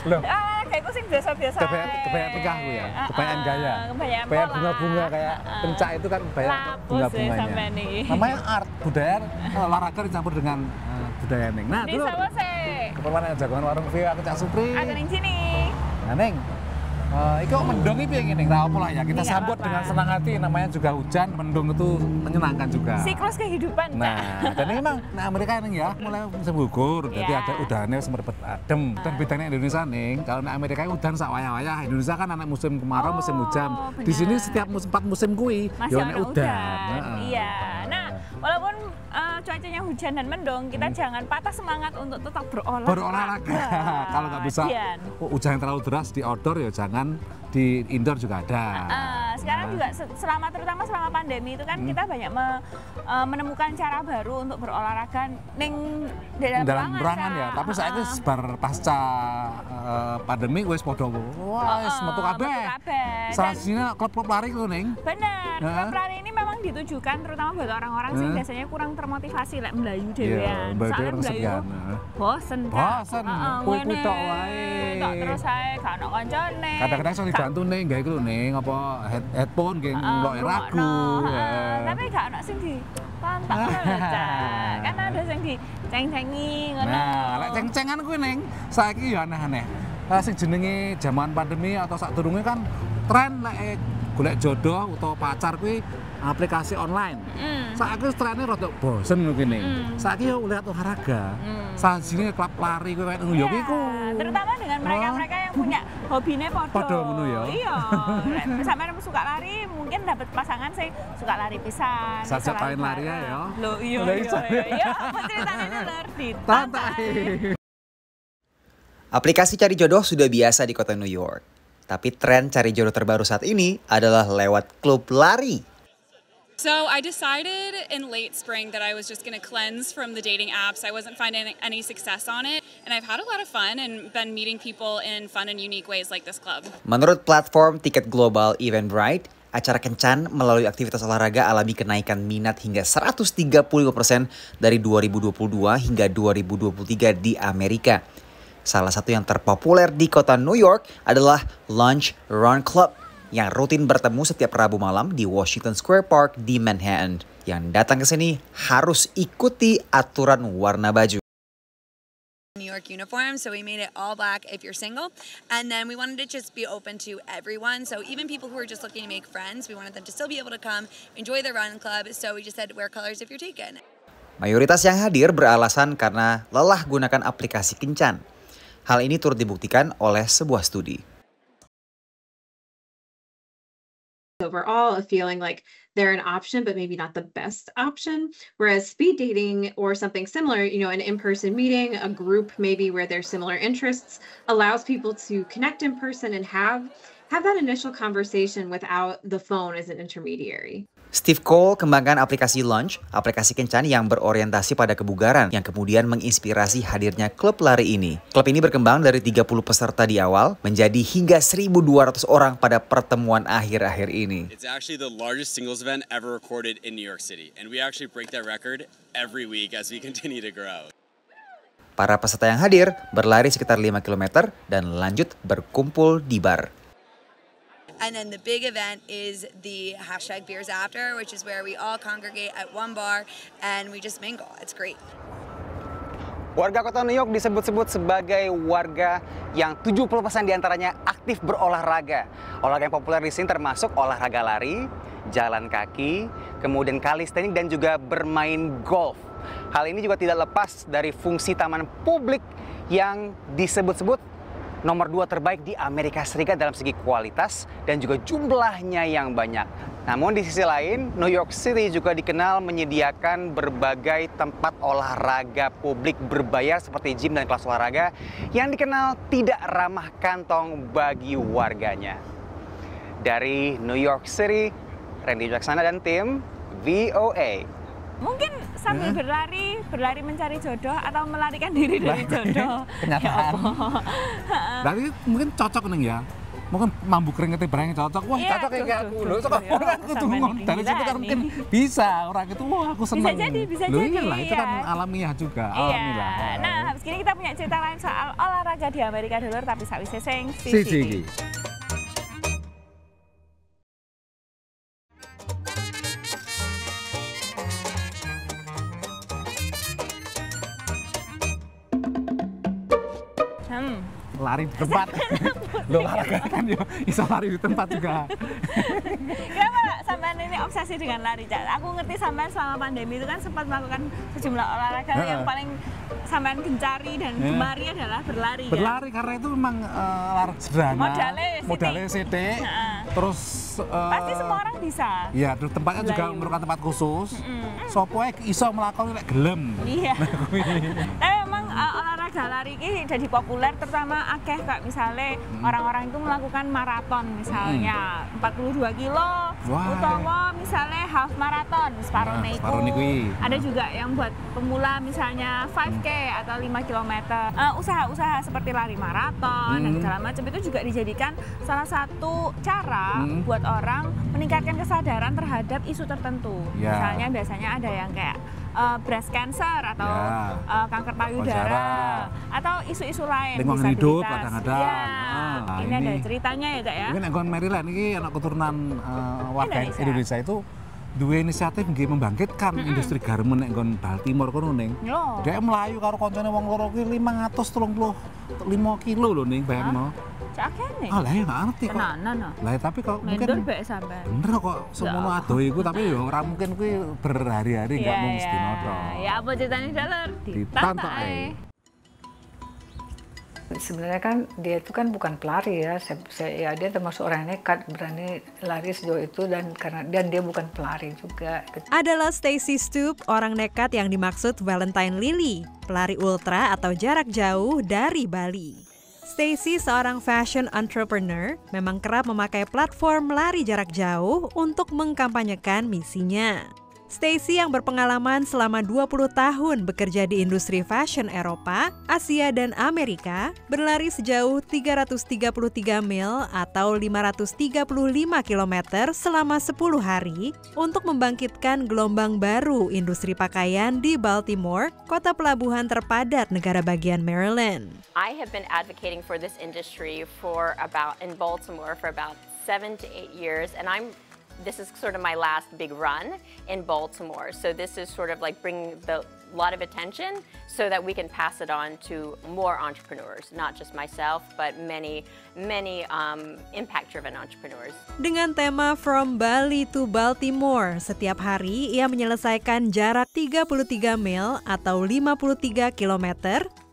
Loh. Kayak sing biasa-biasa. Kebanyakan tingkah aku ya, kebanyakan gaya. Kebanyakan Kayak bunga-bunga kayak pencak itu kan banyak bunga-bunganya. Namanya art, budaya olahraga dicampur dengan budaya Neng. Nah, di sama keperluan yang jagoan warung view aku Cak Supri. Aku ning sini. Nah, Neng. Iki mendung iki piye ngene, ra apa lah ya. Kita sambut dengan senang hati, namanya juga hujan, mendung itu menyenangkan juga. Siklus kehidupan. Nah, dan ini memang Amerika ini ya mulai musim gugur, jadi ada udannya sempat adem. Dan bedanya Indonesia nih, kalau di Amerika udan sak wayah-wayah, Indonesia kan anak musim kemarau, musim hujan. Di sini setiap empat musim kuwi ya ana udan. Iya. Nah, walaupun cuacanya hujan dan mendung, kita jangan patah semangat untuk tetap berolahraga. Kalau nggak bisa hujan yang terlalu deras di outdoor ya jangan di indoor juga ada. Sekarang juga terutama selama pandemi itu kan kita banyak menemukan cara baru untuk berolahraga dalam ruangan ya. Tapi saya itu sebar pasca pandemi wis podo wis metu kabeh. Salahnya klub-klub lari itu Neng. Benar. Klub lari ini memang ditujukan terutama buat orang-orang sih biasanya kurang termotivasi lek melayu dhewean. Soalnya melayu bosen. Kuwi tok wae. Terus saya gak ono kancane. Kadang-kadang iso dibantu ning gawe iku lho ning apa headphone nggih ngeloki lagu. Tapi gak ono sing ditonton lho, Cak. Kan ada sing diceng-cengi ngono. Nah, lek ceng-cengan kuwi ning saiki ya aneh-aneh. Sing jenenge zaman pandemi atau sadurunge kan tren lek golek jodoh utawa pacar kuwi aplikasi online. Saiki trennya rada bosen lho kene. Saiki yo lihat olahraga. Sajine klub lari kuwi koyo yo iku. Terutama dengan mereka-mereka yang punya hobine padha ngono ya. Iya. Sampeyan suka lari, mungkin dapat pasangan sing suka lari pisan. Sajak main lari ya. Loh iya. Apa ceritanya lur ditantai. Aplikasi cari jodoh sudah biasa di kota New York. Tapi tren cari jodoh terbaru saat ini adalah lewat klub lari. So I decided in late spring that I was just going to cleanse from the dating apps. I wasn't finding any success on it. And I've had a lot of fun and been meeting people in fun and unique ways like this club. Menurut platform tiket global Eventbrite, acara kencan melalui aktivitas olahraga alami kenaikan minat hingga 135% dari 2022 hingga 2023 di Amerika. Salah satu yang terpopuler di kota New York adalah Lunch Run Club yang rutin bertemu setiap Rabu malam di Washington Square Park di Manhattan. Yang datang ke sini harus ikuti aturan warna baju. New York uniform, so we made it all black if you're single, and then we wanted to just be open to everyone, so even people who are just looking to make friends, we wanted them to still be able to come enjoy the run club, so we just said wear colors if you're taken. Mayoritas yang hadir beralasan karena lelah gunakan aplikasi kencan. Hal ini turut dibuktikan oleh sebuah studi. Overall, feeling like they're an option, but maybe not the best option. Whereas speed dating or something similar, an in-person meeting, a group maybe where there's similar interests, allows people to connect in person and have that initial conversation without the phone as an intermediary. Steve Cole kembangkan aplikasi Lunch, aplikasi kencan yang berorientasi pada kebugaran yang kemudian menginspirasi hadirnya klub lari ini. Klub ini berkembang dari 30 peserta di awal menjadi hingga 1.200 orang pada pertemuan akhir-akhir ini. It's actually the largest singles event ever recorded in New York City, and we actually break that record every week as we continue to grow. Para peserta yang hadir berlari sekitar 5 km dan lanjut berkumpul di bar. And then the big event is the #BeersAfter, which is where we all congregate at one bar and we just mingle. It's great. Warga kota New York disebut-sebut sebagai warga yang 70% diantaranya aktif berolahraga. Olahraga yang populer di sini termasuk olahraga lari, jalan kaki, kemudian kalistenik dan juga bermain golf. Hal ini juga tidak lepas dari fungsi taman publik yang disebut-sebut nomor 2 terbaik di Amerika Serikat dalam segi kualitas dan juga jumlahnya yang banyak. Namun di sisi lain, New York City juga dikenal menyediakan berbagai tempat olahraga publik berbayar seperti gym dan kelas olahraga yang dikenal tidak ramah kantong bagi warganya. Dari New York City, Randy Jacksana dan tim VOA. Mungkin sambil berlari mencari jodoh atau melarikan diri dari jodoh. Kenyataan. Berarti mungkin cocok Neng ya. mungkin mambu keringetnya barangnya cocok, wah cocok kayak aku loh, cocok kan kudu dari situ kan mungkin bisa orang itu, wah aku seneng. Bisa loh, jadi. Iyalah, itu kan alamiah juga, alamiah. Nah, habis ini kita punya cerita lain soal olahraga di Amerika dulu, tapi sawise sing siji. Lari di tempat. Lo olahraga kan yo iso lari di tempat juga. Kenapa sampean ini obsesi dengan lari, Cak? Aku ngerti sampean selama pandemi itu kan sempat melakukan sejumlah olahraga yang paling sampean gencari dan gemari adalah berlari. Berlari kan? Karena itu memang olahraga sederhana. Modalnya sithik. Terus pasti semua orang bisa. Iya, tempatnya juga merupakan tempat khusus. Sopo iso melakukan nek gelem. Iya. Tapi memang olahraga lari ini jadi populer, terutama akeh kayak misalnya orang-orang itu melakukan maraton misalnya 42 kilo utawa misalnya half marathon separuh niku. Ada juga yang buat pemula misalnya 5K atau 5 km. Usaha-usaha seperti lari maraton dan segala macam itu juga dijadikan salah satu cara buat orang meningkatkan kesadaran terhadap isu tertentu. Misalnya biasanya ada yang kayak breast cancer atau kanker payudara atau isu-isu lain, lingkungan hidup kadang-kadang. Ini ada ceritanya ya, Cak ya. Mungkin Enggon Maryland ini anak keturunan warga Indonesia itu dua inisiatif nggih membangkitkan industri garmen nek nggon Baltimore kono ning. Dhek mlayu karo koncone wong loro ki 535 kilo lho ning, bayangno. Cak akeh. Lah ya nggak ngerti kok. Tenanan. Lah tapi kok mungkin bener kok semono adoh iku tapi ya ora mungkin kuwi berhari-hari enggak mung sedina tok. Ya apa ceritanya Daler? Ditantok ae. Sebenarnya kan dia itu kan bukan pelari ya, dia termasuk orang nekat berani lari sejauh itu dan dia bukan pelari juga. Adalah Stacy Stoop, orang nekat yang dimaksud Valentine Lily, pelari ultra atau jarak jauh dari Bali. Stacy, seorang fashion entrepreneur, memang kerap memakai platform lari jarak jauh untuk mengkampanyekan misinya. Stacy yang berpengalaman selama 20 tahun bekerja di industri fashion Eropa, Asia, dan Amerika, berlari sejauh 333 mil atau 535 km selama 10 hari untuk membangkitkan gelombang baru industri pakaian di Baltimore, kota pelabuhan terpadat negara bagian Maryland. I have been advocating for this industry in Baltimore for about 7 to 8 years, and this is sort of my last big run in Baltimore. So this is sort of like bringing a lot of attention so that we can pass it on to more entrepreneurs, not just myself, but many impact-driven entrepreneurs. Dengan tema From Bali to Baltimore, setiap hari ia menyelesaikan jarak 33 mil atau 53 km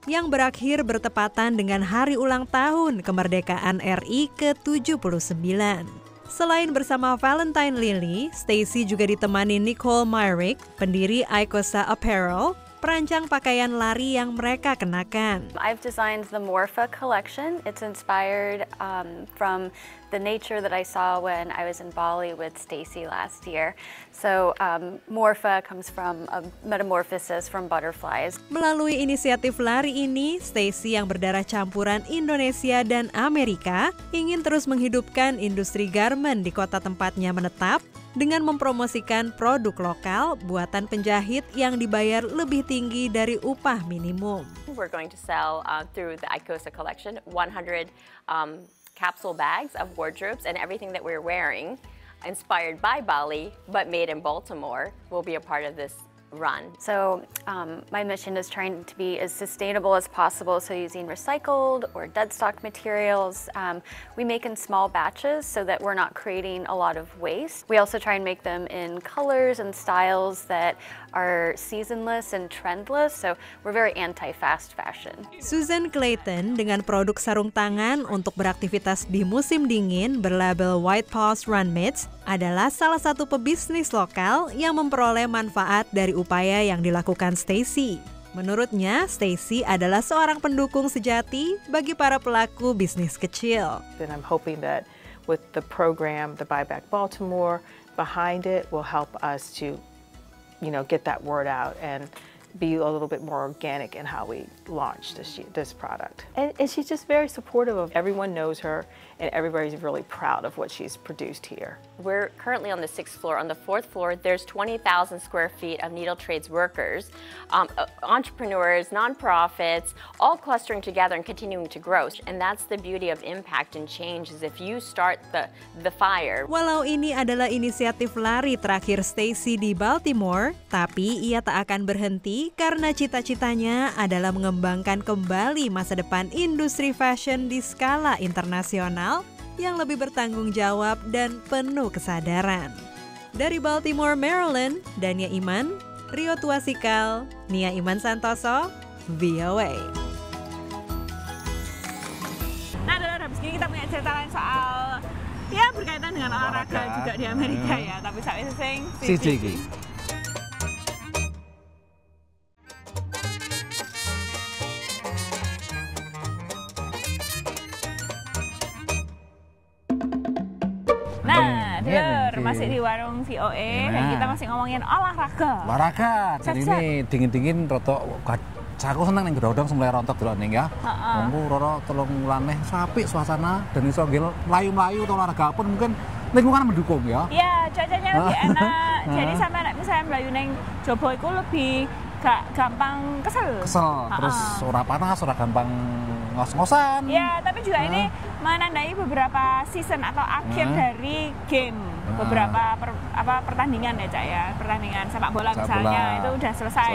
yang berakhir bertepatan dengan hari ulang tahun kemerdekaan RI ke-79. Selain bersama Valentine Lily, Stacy juga ditemani Nicole Myrick, pendiri Icosa Apparel, perancang pakaian lari yang mereka kenakan. I've designed the Morpha collection. It's inspired from the nature that I saw when I was in Bali with Stacy last year. So Morpha comes from a metamorphosis from butterflies. Melalui inisiatif lari ini, Stacy yang berdarah campuran Indonesia dan Amerika ingin terus menghidupkan industri garmen di kota tempatnya menetap dengan mempromosikan produk lokal buatan penjahit yang dibayar lebih tinggi dari upah minimum. We're going to sell through the Icosa collection 100 capsule bags of wardrobes, and everything that we're wearing inspired by Bali but made in Baltimore will be a part of this run. So my mission is trying to be as sustainable as possible, so using recycled or dead stock materials. We make in small batches so that we're not creating a lot of waste. We also try and make them in colors and styles that are seasonless and trendless, so we're very anti-fast fashion. Susan Clayton dengan produk sarung tangan untuk beraktivitas di musim dingin berlabel White Paws Run Mitts adalah salah satu pebisnis lokal yang memperoleh manfaat dari upaya yang dilakukan Stacy. Menurutnya, Stacy adalah seorang pendukung sejati bagi para pelaku bisnis kecil. And I'm hoping that with the program, the Buy Back Baltimore, behind it will help us to, get that word out and be a little bit more organic in how we launch this product. And she's just very supportive of everyone knows her, and everybody's really proud of what she's produced here. We're currently on the 6th floor. On the 4th floor, there's 20,000 square feet of needle trades workers, entrepreneurs, nonprofits, all clustering together and continuing to grow. And that's the beauty of impact and change, is if you start the fire. Walau ini adalah inisiatif lari terakhir Stacy di Baltimore, tapi ia tak akan berhenti karena cita-citanya adalah mengembangkan kembali masa depan industri fashion di skala internasional yang lebih bertanggung jawab dan penuh kesadaran. Dari Baltimore, Maryland, Dania Iman, Rio Tuasikal, Nia Iman Santoso, VOA. Nah, habis ini kita punya cerita lain soal ya berkaitan dengan olahraga juga di Amerika ya, tapi saya sing CJG. Masih di warung VOA dan kita masih ngomongin olahraga. Jadi ini dingin-dingin rotok aku seneng ning gedhong sembelih rontok delok ning ya. Monggo roro tolong laneh sapi suasana dan iso nggih mlayu-mlayu atau olahraga pun mungkin lingkungan mendukung ya. Iya, cuacanya lebih enak. Jadi sampai misalnya mlayu ning Jobo iku lebih gak gampang kesel. Terus ora panas, ora gampang ngos-ngosan. Ya, tapi juga ini menandai beberapa season atau akhir dari game. Beberapa pertandingan ya Cak ya, pertandingan sepak bola misalnya itu udah selesai.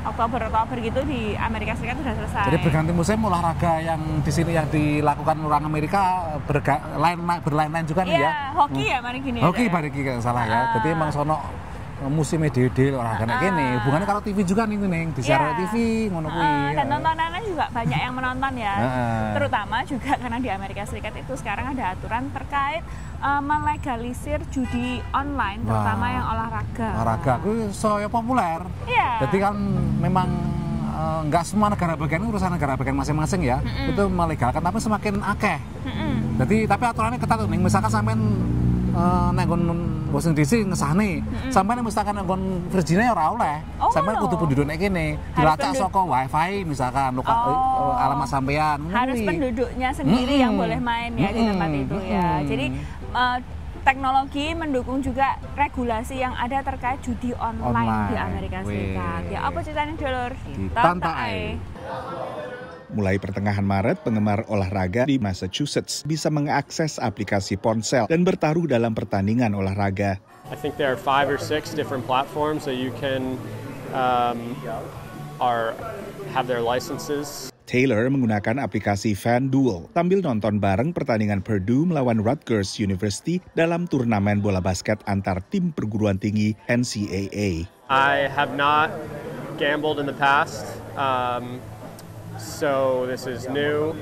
Oktober gitu di Amerika Serikat udah selesai. Jadi berganti musim olahraga yang di sini yang dilakukan orang Amerika berlain-lain juga nih ya. Iya, hoki ya mari gini. Hoki bari iki salah ya. Jadi emang sono musimnya dede olahraga kayak gini. Hubungannya kalau TV juga nih disiar TV ngono kuwi. Dan tontonannya juga banyak yang menonton ya. Terutama juga karena di Amerika Serikat itu sekarang ada aturan terkait melegalisir judi online, terutama yang olahraga. Olahraga itu saya populer. Iya. Jadi kan memang nggak semua negara bagian urusan negara bagian masing-masing ya. Itu melegalkan, tapi semakin akeh. Jadi tapi aturannya ketat nih. Misalkan sampean nenggon Washington DC ngesahne, sampean misalkan nenggon Virginia ora oleh. Sampean kudu penduduk nek kene, dilacak saka wifi misalkan alamat sampean. Harus penduduknya sendiri yang boleh main ya di tempat itu ya. Jadi teknologi mendukung juga regulasi yang ada terkait judi online di Amerika Serikat. Ya apa ceritanya dulur? Tantai. Mulai pertengahan Maret, penggemar olahraga di Massachusetts bisa mengakses aplikasi ponsel dan bertaruh dalam pertandingan olahraga. I think there are 5 or 6 different platforms that you can have their licenses. Taylor menggunakan aplikasi FanDuel sambil nonton bareng pertandingan Purdue melawan Rutgers University dalam turnamen bola basket antar tim perguruan tinggi NCAA. I have not gambled in the past. So this is new.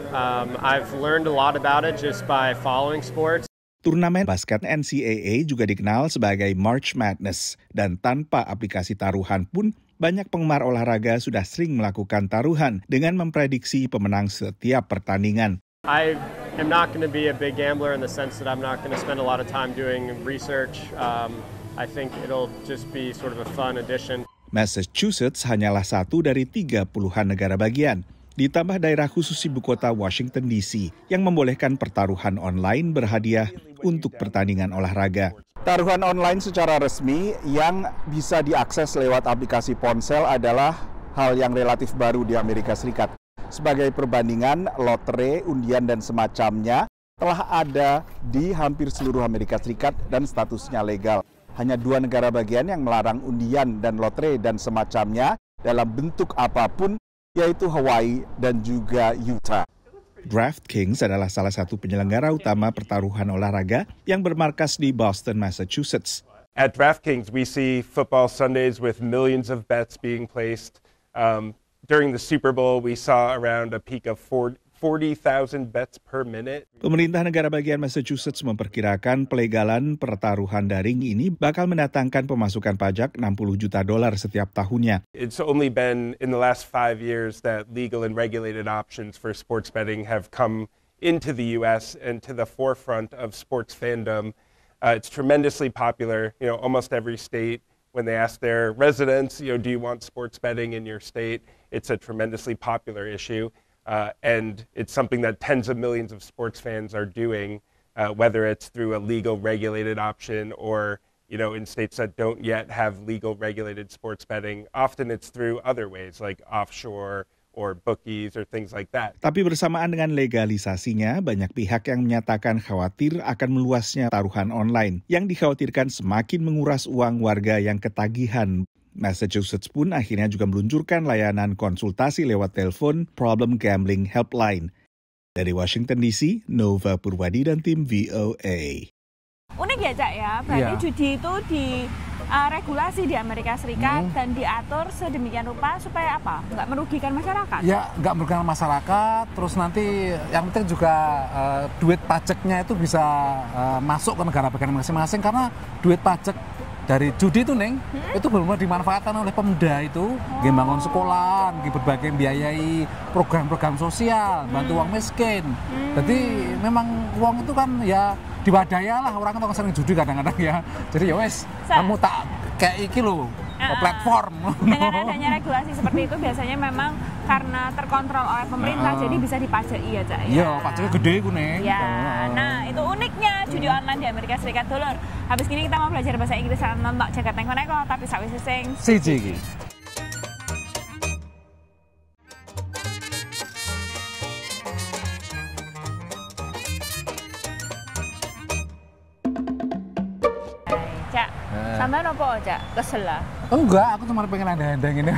I've learned a lot about it just by following sports. Turnamen basket NCAA juga dikenal sebagai March Madness, dan tanpa aplikasi taruhan pun banyak penggemar olahraga sudah sering melakukan taruhan dengan memprediksi pemenang setiap pertandingan. I am not going to be a big gambler in the sense that I'm not going to spend a lot of time doing research. I think it'll just be sort of a fun addition. Massachusetts hanyalah satu dari 30-an negara bagian, ditambah daerah khusus ibu kota Washington DC yang membolehkan pertaruhan online berhadiah untuk pertandingan olahraga. Taruhan online secara resmi yang bisa diakses lewat aplikasi ponsel adalah hal yang relatif baru di Amerika Serikat. Sebagai perbandingan, lotre, undian, dan semacamnya telah ada di hampir seluruh Amerika Serikat dan statusnya legal. Hanya 2 negara bagian yang melarang undian dan lotre dan semacamnya dalam bentuk apapun, yaitu Hawaii dan juga Utah. DraftKings adalah salah satu penyelenggara utama pertaruhan olahraga yang bermarkas di Boston, Massachusetts. At DraftKings, we see football Sundays with millions of bets being placed. During the Super Bowl, we saw around a peak of 40,000 bets per minute. Pemerintah negara bagian Massachusetts memperkirakan pelegalan pertaruhan daring ini bakal mendatangkan pemasukan pajak $60 juta setiap tahunnya. It's only been in the last 5 years that legal and regulated options for sports betting have come into the U.S. and to the forefront of sports fandom. It's tremendously popular. You know, almost every state when they ask their residents, do you want sports betting in your state? It's a tremendously popular issue, and it's something that tens of millions of sports fans are doing, whether it's through a legal regulated option or in states that don't yet have legal regulated sports betting. Often it's through other ways like offshore or bookies or things like that. Tapi bersamaan dengan legalisasinya, banyak pihak yang menyatakan khawatir akan meluasnya taruhan online yang dikhawatirkan semakin menguras uang warga yang ketagihan. Massachusetts pun akhirnya juga meluncurkan layanan konsultasi lewat telepon Problem Gambling Helpline. Dari Washington DC, Nova Purwadi dan tim VOA. Unik ya, Cak ya. Berarti judi itu regulasi di Amerika Serikat dan diatur sedemikian rupa supaya apa? Nggak merugikan masyarakat? Ya, nggak merugikan masyarakat. Terus nanti yang penting juga duit pajaknya itu bisa masuk ke negara bagian masing-masing karena duit pajak dari judi itu, Neng, itu benar-benar dimanfaatkan oleh Pemda itu, membangun sekolah, berbagai biayai program-program sosial, bantu uang miskin. Jadi memang uang itu kan ya diwadaya lah, orang kan sering judi kadang-kadang ya. Jadi ya wes, kamu tak kayak iki loh, platform. Dengan adanya regulasi seperti itu biasanya memang karena terkontrol oleh pemerintah, jadi bisa dipajaki ya, Cak. Iya, pajaknya gede ku, Neng. Ya, nah itu uniknya judi online di Amerika Serikat, Dulur. Habis ini kita mau belajar bahasa Inggris dan nonton jagat neko-neko, tapi sawise sing siji iki. Sampai nopo aja, kesel lah? Enggak, aku cuma pengen endang-endang ini.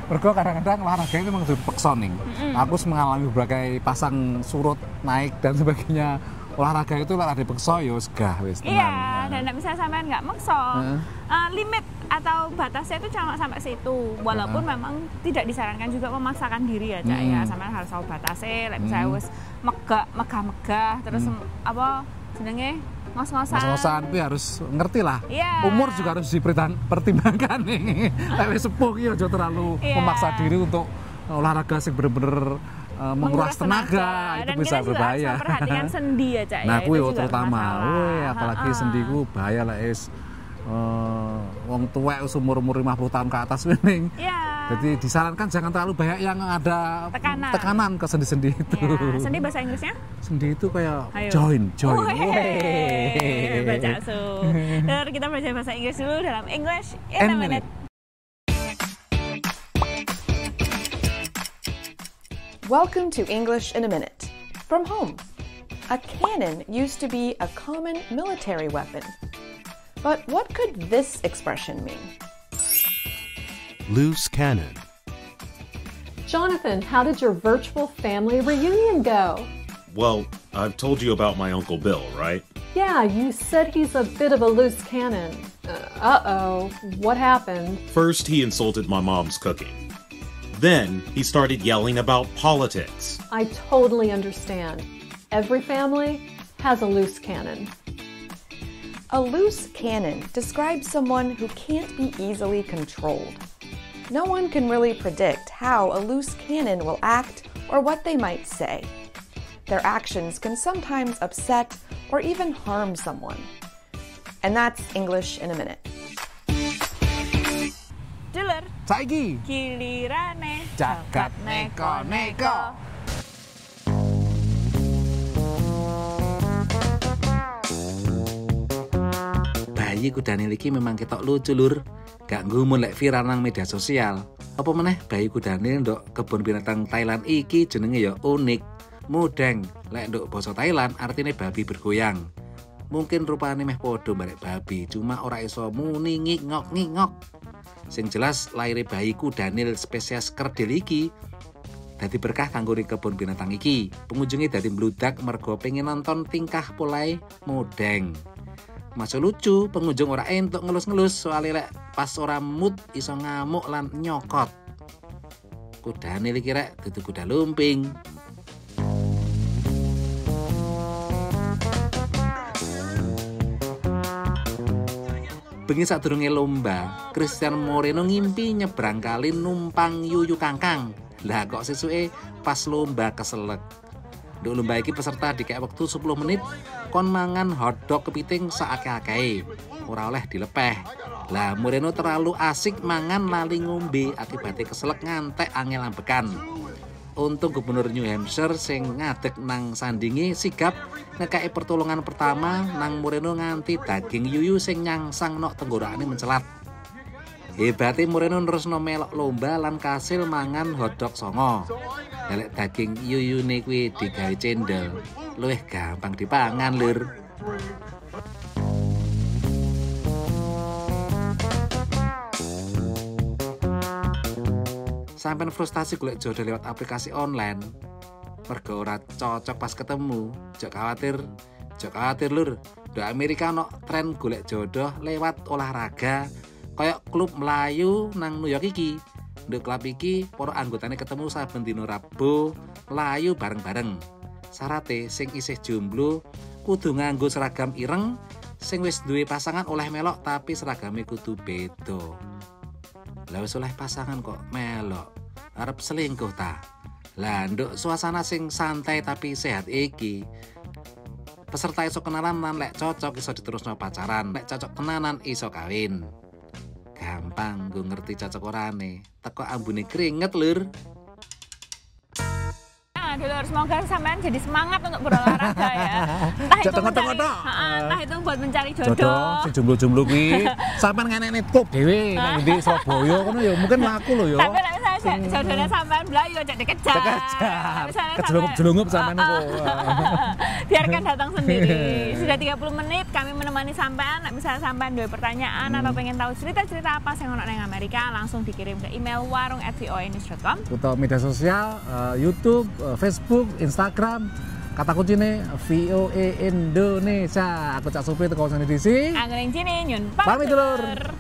Mergo kadang-kadang olahraga itu memang dipaksa nih. Aku mengalami berbagai pasang surut, naik dan sebagainya. Olahraga itu lah dipaksa ya segah wis tenan. Iya, dan misalnya sampean nggak maksa, limit atau batasnya itu cuma sampai situ. Walaupun memang tidak disarankan juga memaksakan diri ya, Cak ya. Sampean harus tahu batasnya, misalnya wis megah-megah terus apa jenenge ngos-ngosan tapi harus ngerti lah. Umur juga harus dipertimbangkan nih. Tapi sepuh ya jangan terlalu memaksa diri untuk olahraga sih bener-bener menguras tenaga itu bisa berbahaya. Perhatikan sendi ya, Cak. Nah, kuwi terutama. Apalagi sendiku bahaya lah wong tuwek umur 50 tahun ke atas ning. Jadi disarankan jangan terlalu banyak yang ada tekanan ke sendi-sendi itu. Sendi bahasa Inggrisnya? Sendi itu kayak join. Baca su. Kita belajar bahasa Inggris dulu dalam English in a Minute. Welcome to English in a Minute. From home. A cannon used to be a common military weapon. But what could this expression mean? Loose cannon. Jonathan, how did your virtual family reunion go? Well, I've told you about my Uncle Bill, right? Yeah, you said he's a bit of a loose cannon. Uh-oh, what happened? First, he insulted my mom's cooking. Then, he started yelling about politics. I totally understand. Every family has a loose cannon. A loose cannon describes someone who can't be easily controlled. No one can really predict how a loose cannon will act or what they might say. Their actions can sometimes upset or even harm someone. And that's English in a Minute. Dulur, saiki gilirane jagat neko-neko. Bayi kudane iki memang ketok lucu, Lur. Gak ngumun lek viral nang media sosial. Apa meneh bayi kudane ndok kebun binatang Thailand iki jenenge ya unik. Mudeng, lek ndok basa Thailand artine babi bergoyang. Mungkin rupane meh padha barek babi, cuma ora iso muni ngingok-ngingok. Sing jelas laire bayi kudanil spesies kerdil iki dadi berkah kanggo kebun binatang iki. Pengunjunge dadi mbludak mergo pengen nonton tingkah polahe mudeng. Masuk lucu, pengunjung ora entuk ngelus-ngelus soalnya lek pas ora mood iso ngamuk lan nyokot. Kudane iki rek dudu kuda lumping. Bengi sadurunge lomba, Cristiano Moreno ngimpi nyebrang kali numpang yuyu kangkang. Lah kok sesuke pas lomba keselek. Untuk lomba iki peserta dikek waktu 10 menit kon mangan hotdog kepiting saakeh-akehe, ora oleh dilepeh. Lah Moreno terlalu asik mangan lali ngombe akibatnya keselek ngantek angel ambekan. Untung Gubernur New Hampshire sing ngadeg nang sandingi sigap ngekei pertolongan pertama nang Moreno nganti daging yuyu sing nyangsang nok tenggorokane mencelat. Hebatnya Moreno nerusno melok lomba lan kasil mangan hotdog 9. Lelek daging yuyune kuwi digawe cendol, luwih gampang dipangan lur. Sampai frustasi golek jodoh lewat aplikasi online, mergo ora cocok pas ketemu. Jok khawatir lur. Di Amerika no tren golek jodoh lewat olahraga, kayak klub Melayu nang New York iki. Di klub iki, para anggotane ketemu saben dina Rabu, melayu bareng-bareng. Sarate sing isih jomblo kudu nganggo seragam ireng, sing wis duwe pasangan oleh melok tapi seragame kudu beda. Lah wis oleh pasangan kok melok, arep selingkuh ta? Lah nduk suasana sing santai tapi sehat iki, peserta iso kenalan lan lek cocok iso diterusno pacaran, lek cocok tenanan iso kawin. Gampang gue ngerti cocok orane, teko ambune keringet lur. Dulur, semoga sampean jadi semangat untuk berolahraga ya. Entah itu buat mencari jodoh. Si jomblo-jomblo kuwi sampean ngenek klub dhewe nang ndi Surabaya kono ya mungkin laku lho ya. Tapi nek misalnya jodohnya sampean mlayu aja dikejar. Kejelungup sampean kok. Biarkan datang sendiri. Sudah 30 menit kami menemani sampean. Nek misalnya sampean duwe pertanyaan atau pengen tahu cerita-cerita apa sing ono nang Amerika, langsung dikirim ke email warung@voanews.com atau media sosial, YouTube, Facebook, Instagram, kata kuncinya VOA Indonesia. Aku Cak Supri teko sini DC. Angger ning nyun pamit dulur.